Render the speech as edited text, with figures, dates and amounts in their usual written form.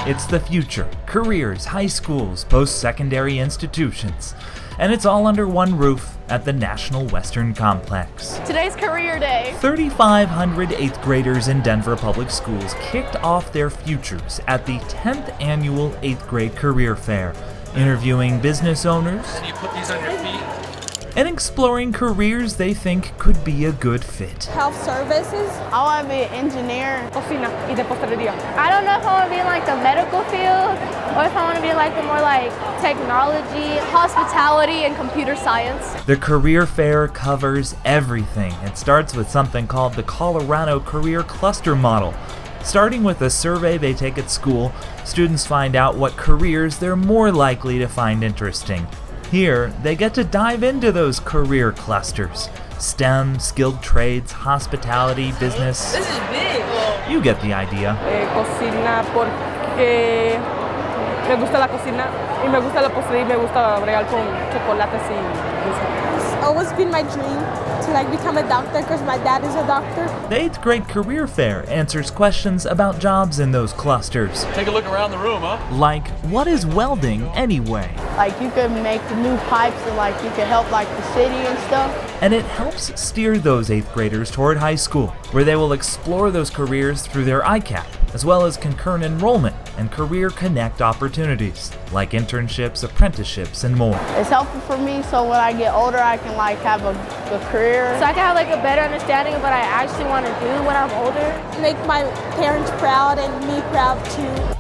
It's the future, careers, high schools, post-secondary institutions. And it's all under one roof at the National Western Complex. Today's career day. 3,500 8th graders in Denver Public Schools kicked off their futures at the 10th annual 8th grade career fair, interviewing business owners You put these on your feet. and exploring careers they think could be a good fit. Health services. I want to be an engineer. Cocina y de postelería. I don't know if I want to be in like the medical field or if I want to be like the more like technology, hospitality, and computer science. The career fair covers everything. It starts with something called the Colorado Career Cluster Model. Starting with a survey they take at school, students find out what careers they're more likely to find interesting. Here, they get to dive into those career clusters. STEM, skilled trades, hospitality, business. This is big. You get the idea. Cocina porque me gusta la cocina y me gusta la postelería y me gusta bregar con chocolates y It's always been my dream to become a doctor because my dad is a doctor. The 8th grade career fair answers questions about jobs in those clusters. Take a look around the room, huh? Like, what is welding anyway? Like you could make new pipes and like you could help like the city and stuff. And it helps steer those 8th graders toward high school, where they will explore those careers through their ICAP, as well as concurrent enrollment and career connect opportunities, like internships, apprenticeships, and more. It's helpful for me so when I get older I can like have a career. So I can have like a better understanding of what I actually want to do when I'm older. Make my parents proud and me proud too.